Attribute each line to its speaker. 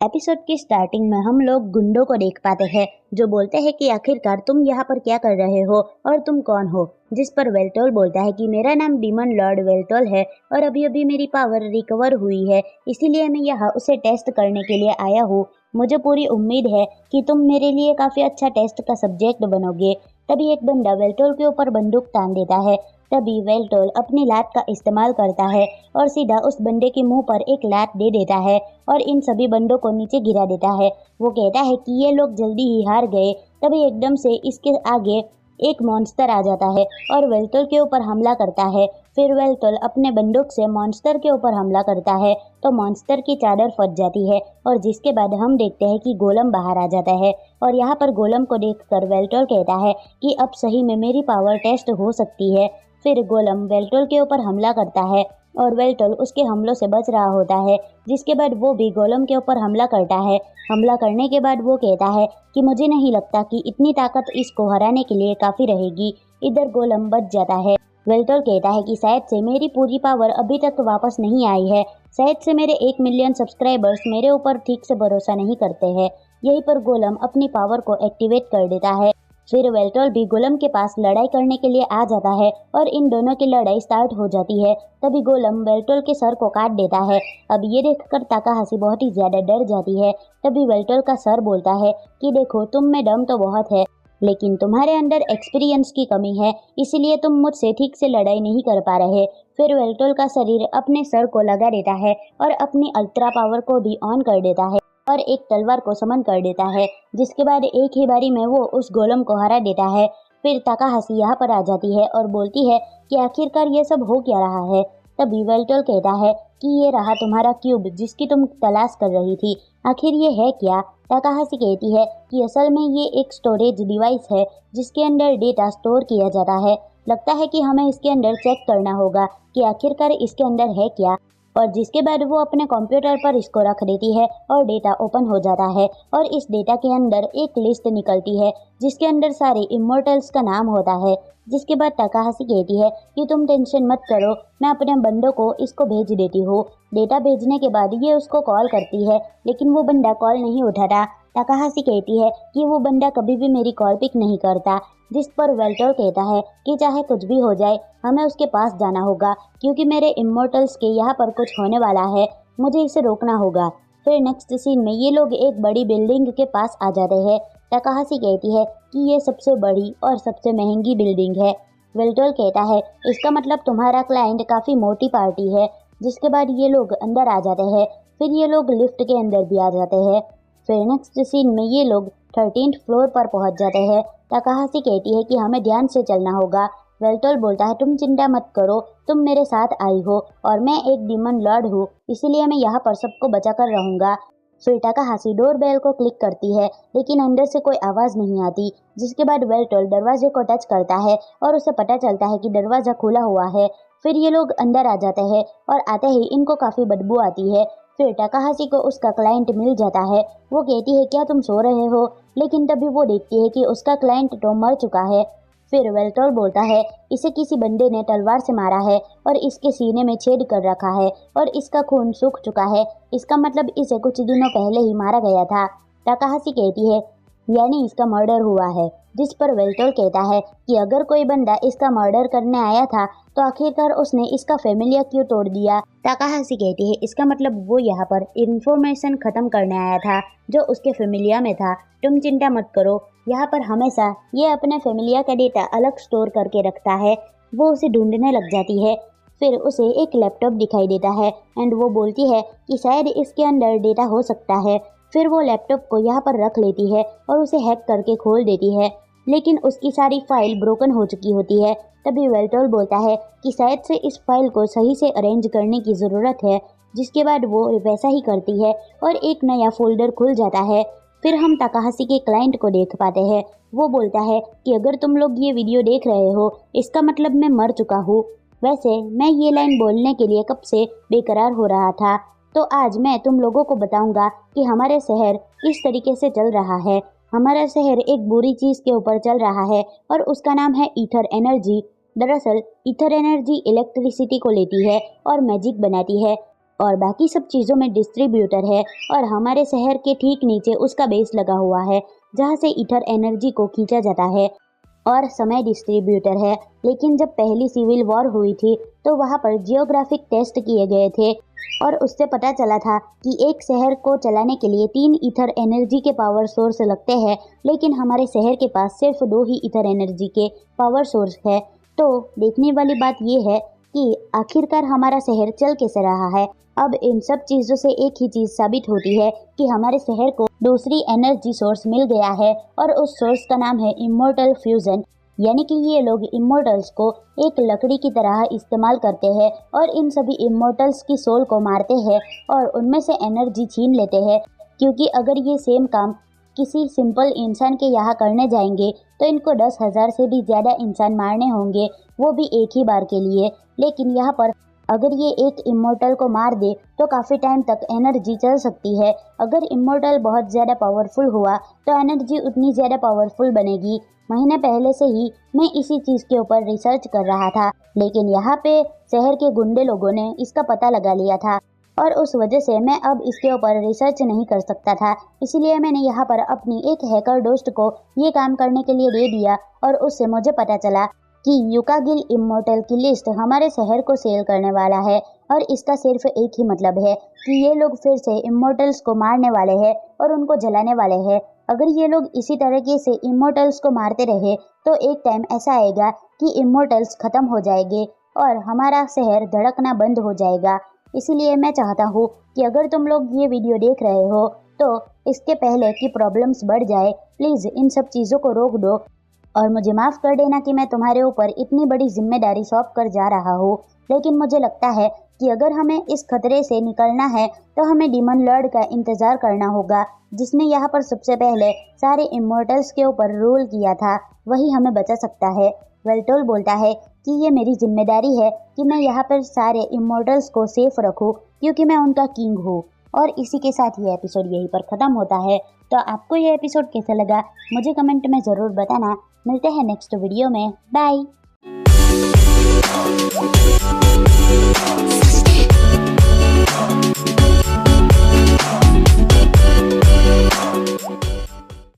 Speaker 1: Episode की starting में हम लोग गुंडों को देख पाते हैं जो बोलते हैं कि आखिरकार तुम यहाँ पर क्या कर रहे हो और तुम कौन हो। जिस पर वेल्टोल बोलता है कि मेरा नाम डीमन लॉर्ड वेल्टोल है और अभी अभी मेरी पावर रिकवर हुई है, इसीलिए मैं यहाँ उसे टेस्ट करने के लिए आया हूँ। मुझे पूरी उम्मीद है कि तुम मेरे लिए काफी अच्छा टेस्ट का सब्जेक्ट बनोगे। तभी एक बंदा वेल्टोल के ऊपर बंदूक तान देता है। तभी वेल्टोल अपनी लात का इस्तेमाल करता है और सीधा उस बंदे के मुंह पर एक लात दे देता है और इन सभी बंदों को नीचे गिरा देता है। वो कहता है कि ये लोग जल्दी ही हार गए। तभी एकदम से इसके आगे एक मॉन्स्टर आ जाता है और वेल्टोल के ऊपर हमला करता है। फिर वेल्टोल अपने बंदूक से मॉन्स्टर के ऊपर हमला करता है तो मॉन्स्टर की चादर फट जाती है और जिसके बाद हम देखते हैं कि गोलम बाहर आ जाता है। और यहाँ पर गोलम को देखकर वेल्टोल कहता है कि अब सही में मेरी पावर टेस्ट हो सकती है। फिर गोलम वेल्टोल के ऊपर हमला करता है और वेल्टोल उसके हमलों से बच रहा होता है। जिसके बाद वो भी गोलम के ऊपर हमला करता है। हमला करने के बाद वो कहता है कि मुझे नहीं लगता कि इतनी ताकत इसको हराने के लिए काफ़ी रहेगी। इधर गोलम बच जाता है। वेल्टोल कहता है कि शायद से मेरी पूरी पावर अभी तक वापस नहीं आई है। शायद से मेरे 1 मिलियन सब्सक्राइबर्स मेरे ऊपर ठीक से भरोसा नहीं करते हैं। यहीं पर गोलम अपनी पावर को एक्टिवेट कर देता है। फिर वेल्टोल भी गोलम के पास लड़ाई करने के लिए आ जाता है और इन दोनों की लड़ाई स्टार्ट हो जाती है। तभी गोलम वेल्टोल के सर को काट देता है। अब ये देखकर ताकाहाशी बहुत ही ज्यादा डर जाती है। तभी वेल्टोल का सर बोलता है कि देखो, तुम में दम तो बहुत है, लेकिन तुम्हारे अंदर एक्सपीरियंस की कमी है, इसलिए तुम मुझसे ठीक से लड़ाई नहीं कर पा रहे। फिर वेल्टोल का शरीर अपने सर को लगा देता है और अपनी अल्ट्रा पावर को भी ऑन कर देता है और एक तलवार को समन कर देता है। जिसके बाद एक ही बारी में वो उस गोलम को हरा देता है। फिर ताकाहाशी यहाँ पर आ जाती है और बोलती है कि आखिरकार ये सब हो क्या रहा है। तभी वेल्टोल कहता है कि ये रहा तुम्हारा क्यूब जिसकी तुम तलाश कर रही थी, आखिर ये है क्या। ताकाहाशी कहती है कि असल में ये एक स्टोरेज डिवाइस है जिसके अंदर डेटा स्टोर किया जाता है। लगता है कि हमें इसके अंदर चेक करना होगा कि आखिरकार इसके अंदर है क्या। और जिसके बाद वो अपने कंप्यूटर पर इसको रख देती है और डेटा ओपन हो जाता है और इस डेटा के अंदर एक लिस्ट निकलती है जिसके अंदर सारे इमोर्टल्स का नाम होता है। जिसके बाद ताकाहाशी कहती है कि तुम टेंशन मत करो, मैं अपने बंदों को इसको भेज देती हूँ। डेटा भेजने के बाद ये उसको कॉल करती है लेकिन वो बंदा कॉल नहीं उठाता। ताकाहाशी कहती है कि वो बंदा कभी भी मेरी कॉल पिक नहीं करता। जिस पर वेल्टोल कहता है कि चाहे कुछ भी हो जाए हमें उसके पास जाना होगा क्योंकि मेरे इमोर्टल्स के यहाँ पर कुछ होने वाला है, मुझे इसे रोकना होगा। फिर नेक्स्ट सीन में ये लोग एक बड़ी बिल्डिंग के पास आ जाते हैं। ताकाहाशी कहती है कि ये सबसे बड़ी और सबसे महंगी बिल्डिंग है। वेल्टोल कहता है इसका मतलब तुम्हारा क्लाइंट काफ़ी मोटी पार्टी है। जिसके बाद ये लोग अंदर आ जाते हैं। फिर ये लोग लिफ्ट के अंदर भी आ जाते हैं। फिर नेक्स्ट सीन में ये लोग 13th फ्लोर पर पहुंच जाते हैं। ताकाहाशी कहती है कि हमें ध्यान से चलना होगा। वेल्टोल बोलता है तुम चिंता मत करो, तुम मेरे साथ आई हो और मैं एक डीमन लॉर्ड हूँ, इसीलिए मैं यहाँ पर सबको बचा कर रहूँगा। फिर ताकाहाशी डोर बेल को क्लिक करती है लेकिन अंदर से कोई आवाज़ नहीं आती। जिसके बाद वेल्टोल दरवाजे को टच करता है और उसे पता चलता है कि दरवाज़ा खुला हुआ है। फिर ये लोग अंदर आ जाते हैं और आते ही इनको काफ़ी बदबू आती है। फिर ताकाहाशी को उसका क्लाइंट मिल जाता है। वो कहती है क्या तुम सो रहे हो, लेकिन तभी वो देखती है कि उसका क्लाइंट तो मर चुका है। फिर वेल्टोल बोलता है इसे किसी बंदे ने तलवार से मारा है और इसके सीने में छेद कर रखा है और इसका खून सूख चुका है, इसका मतलब इसे कुछ दिनों पहले ही मारा गया था। ताकाहाशी कहती है यानी इसका मर्डर हुआ है। जिस पर वेल्टोल कहता है कि अगर कोई बंदा इसका मर्डर करने आया था तो आखिरकार उसने इसका फैमिलिया क्यों तोड़ दिया। ताकाहाशी कहती है इसका मतलब वो यहाँ पर इंफॉर्मेशन खत्म करने आया था जो उसके फैमिलिया में था। तुम चिंता मत करो, यहाँ पर हमेशा ये अपने फैमिलिया का डेटा अलग स्टोर करके रखता है। वो उसे ढूंढने लग जाती है। फिर उसे एक लैपटॉप दिखाई देता है एंड वो बोलती है कि शायद इसके अंदर डेटा हो सकता है। फिर वो लैपटॉप को यहाँ पर रख लेती है और उसे हैक करके खोल देती है, लेकिन उसकी सारी फाइल ब्रोकन हो चुकी होती है। तभी वेल्टोल बोलता है कि शायद से इस फाइल को सही से अरेंज करने की ज़रूरत है। जिसके बाद वो वैसा ही करती है और एक नया फोल्डर खुल जाता है। फिर हम ताकाहाशी के क्लाइंट को देख पाते हैं। वो बोलता है कि अगर तुम लोग ये वीडियो देख रहे हो इसका मतलब मैं मर चुका हूँ। वैसे मैं ये लाइन बोलने के लिए कब से बेकरार हो रहा था, तो आज मैं तुम लोगों को बताऊंगा कि हमारे शहर किस तरीके से चल रहा है। हमारा शहर एक बुरी चीज़ के ऊपर चल रहा है और उसका नाम है ईथर एनर्जी। दरअसल ईथर एनर्जी इलेक्ट्रिसिटी को लेती है और मैजिक बनाती है और बाकी सब चीज़ों में डिस्ट्रीब्यूटर है और हमारे शहर के ठीक नीचे उसका बेस लगा हुआ है जहाँ से ईथर एनर्जी को खींचा जाता है और समय डिस्ट्रीब्यूटर है। लेकिन जब पहली सिविल वॉर हुई थी तो वहाँ पर जियोग्राफिक टेस्ट किए गए थे और उससे पता चला था कि एक शहर को चलाने के लिए 3 ईथर एनर्जी के पावर सोर्स लगते हैं, लेकिन हमारे शहर के पास सिर्फ 2 ही ईथर एनर्जी के पावर सोर्स है। तो देखने वाली बात ये है कि आखिरकार हमारा शहर चल कैसे रहा है। अब इन सब चीज़ों से एक ही चीज़ साबित होती है कि हमारे शहर को दूसरी एनर्जी सोर्स मिल गया है और उस सोर्स का नाम है इमोर्टल फ्यूजन। यानी कि ये लोग इमोर्टल्स को एक लकड़ी की तरह इस्तेमाल करते हैं और इन सभी इमोर्टल्स की सोल को मारते हैं और उनमें से एनर्जी छीन लेते हैं, क्योंकि अगर ये सेम काम किसी सिंपल इंसान के यहाँ करने जाएंगे तो इनको 10,000 से भी ज़्यादा इंसान मारने होंगे, वो भी एक ही बार के लिए। लेकिन यहाँ पर अगर ये एक इमोर्टल को मार दे तो काफ़ी टाइम तक एनर्जी चल सकती है। अगर इमोर्टल बहुत ज़्यादा पावरफुल हुआ तो एनर्जी उतनी ज़्यादा पावरफुल बनेगी। महीने पहले से ही मैं इसी चीज़ के ऊपर रिसर्च कर रहा था, लेकिन यहाँ पे शहर के गुंडे लोगों ने इसका पता लगा लिया था और उस वजह से मैं अब इसके ऊपर रिसर्च नहीं कर सकता था। इसलिए मैंने यहाँ पर अपनी एक हैकर दोस्त को ये काम करने के लिए दे दिया और उससे मुझे पता चला कि युकागिल इमोर्टल की लिस्ट हमारे शहर को सेल करने वाला है और इसका सिर्फ एक ही मतलब है कि ये लोग फिर से इमोर्टल्स को मारने वाले हैं और उनको जलाने वाले हैं। अगर ये लोग इसी तरीके से इमोर्टल्स को मारते रहे तो एक टाइम ऐसा आएगा कि इमोर्टल्स खत्म हो जाएंगे और हमारा शहर धड़कना बंद हो जाएगा। इसीलिए मैं चाहता हूँ कि अगर तुम लोग ये वीडियो देख रहे हो तो इसके पहले कि प्रॉब्लम्स बढ़ जाए, प्लीज़ इन सब चीज़ों को रोक दो और मुझे माफ़ कर देना कि मैं तुम्हारे ऊपर इतनी बड़ी जिम्मेदारी सौंप कर जा रहा हूँ। लेकिन मुझे लगता है कि अगर हमें इस खतरे से निकलना है तो हमें डीमन लॉर्ड का इंतज़ार करना होगा, जिसने यहाँ पर सबसे पहले सारे इमोर्टल्स के ऊपर रूल किया था। वही हमें बचा सकता है। वेल्टोल बोलता है कि ये मेरी जिम्मेदारी है कि मैं यहाँ पर सारे इमोर्टल्स को सेफ रखूँ, क्योंकि मैं उनका किंग हूँ। और इसी के साथ ये एपिसोड यहीं पर ख़त्म होता है। तो आपको ये एपिसोड कैसा लगा मुझे कमेंट में ज़रूर बताना। मिलते हैं नेक्स्ट वीडियो में। बाय।